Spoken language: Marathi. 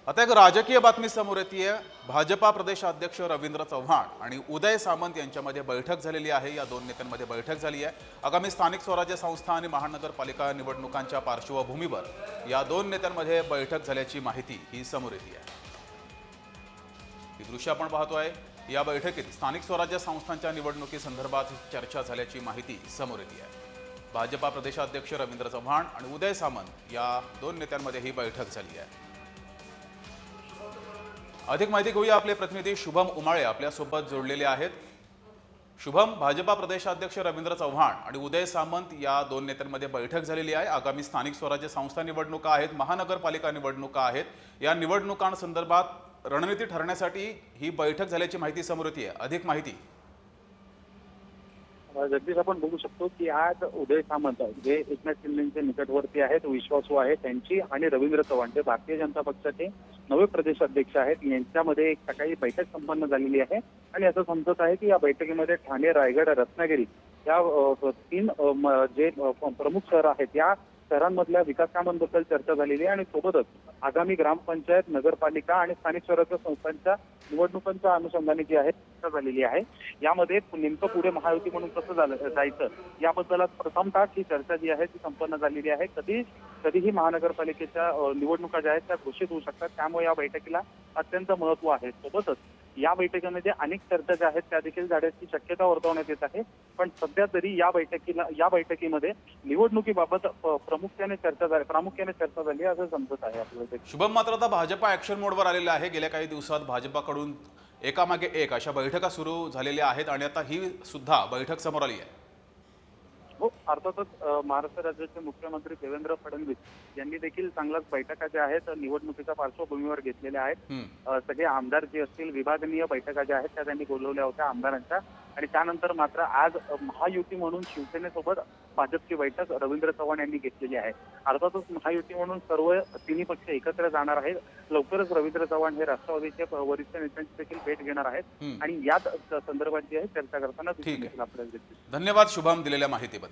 आता एक राजकीय बातमी समोर येते। भाजपा प्रदेशाध्यक्ष रवींद्र चव्हाण आणि उदय सामंत यांच्यामध्ये बैठक झालेली आहे। या दोन नेत्यांमध्ये बैठक झाली आहे। आगामी स्थानिक स्वराज्य संस्था आणि महानगरपालिका निवडणुकांच्या पार्श्वभूमीवर या दोन नेत्यांमध्ये बैठक झाल्याची माहिती ही समोर येते आहे। ही दृश्य आपण पाहतोय। या बैठकीत स्थानिक स्वराज्य संस्थांच्या निवडणुकीसंदर्भात चर्चा झाल्याची माहिती समोर येते आहे। भाजपा प्रदेशाध्यक्ष रवींद्र चव्हाण आणि उदय सामंत या दोन नेत्यांमध्ये ही बैठक झाली आहे। अधिक माहिती घेऊया। आपले प्रतिनिधी शुभम उमाळे आपल्या सोबत जोडलेले आहेत। शुभम, भाजपा प्रदेशाध्यक्ष रवींद्र चव्हाण आणि उदय सामंत या दोन नेत्यांमध्ये बैठक झालेली आहे। आगामी स्थानिक स्वराज्य संस्था निवडणुका आहेत, महानगरपालिका निवडणुका आहेत। या निवडणुकांसंदर्भात रणनीती ठरण्यासाठी ही बैठक झाल्याची माहिती समोर येते आहे। अधिक माहिती। जगदीश, आपण बघू शकतो की आज उदय सामंत जे एकनाथ शिंदेचे निकटवर्ती आहेत, विश्वासू आहेत, त्यांची आणि रवींद्र चव्हाण जे भारतीय जनता पक्षाचे नवे प्रदेश अध्यक्ष आहेत, यांच्यामध्ये एक सकाळी बैठक संपन्न झालेली आहे। आणि असं समजत आहे की या बैठकीमध्ये ठाणे, रायगड, रत्नागिरी या तीन जे प्रमुख शहर आहेत या शहरांमधल्या विकास कामांबद्दल चर्चा झालेली आहे। आणि सोबतच आगामी ग्रामपंचायत, नगरपालिका आणि स्थानिक स्वराज्य संस्थांच्या निवडणुकांच्या अनुषंगाने जी आहे चर्चा झालेली आहे। यामध्ये नेमकं पुढे महायुती म्हणून कसं जायचं याबद्दल प्रथमतः ही चर्चा जी आहे ती संपन्न झालेली आहे। कधीही महानगरपालिकेच्या निवडणुका ज्या आहेत त्या घोषित होऊ शकतात, त्यामुळे या बैठकीला अत्यंत महत्व आहे। सोबतच या बैठकीमध्ये अनेक चर्चा ज्या आहेत त्या देखील झाल्याची शक्यता वर्तवण्यात येत आहे। पण सध्या तरी या बैठकीमध्ये निवडणुकीबाबत प्रामुख्याने चर्चा झाली असं समजत आहे आपल्याला। शुभम, मात्र आता भाजपा ऍक्शन मोडवर आलेला आहे। गेल्या काही दिवसात भाजपाकडून एकामागे एक अशा बैठका सुरू झालेल्या आहेत आणि आता ही सुद्धा बैठक समोर आली आहे। हो, अर्थातच महाराष्ट्र राज्याचे मुख्यमंत्री देवेंद्र फडणवीस यांनी देखील चांगल्याच बैठका ज्या आहेत निवडणुकीच्या पार्श्वभूमीवर घेतलेल्या आहेत। सगळे आमदार जे असतील, विभागीय बैठका ज्या आहेत त्या त्यांनी बोलवल्या होत्या आमदारांच्या। आणि त्यानंतर मात्र आज महायुती म्हणून शिवसेनेसोबत भाजपची बैठक रवींद्र चव्हाण यांनी घेतलेली आहे। अर्थातच महायुती म्हणून सर्व तिन्ही पक्ष एकत्र जाणार आहेत। लवकरच रवींद्र चव्हाण हे राष्ट्रवादीचे वरिष्ठ नेत्यांची देखील भेट घेणार आहेत आणि याच संदर्भात जी आहे चर्चा करताना दिसून येईल आपल्याला। धन्यवाद शुभम दिलेल्या माहितीबद्दल।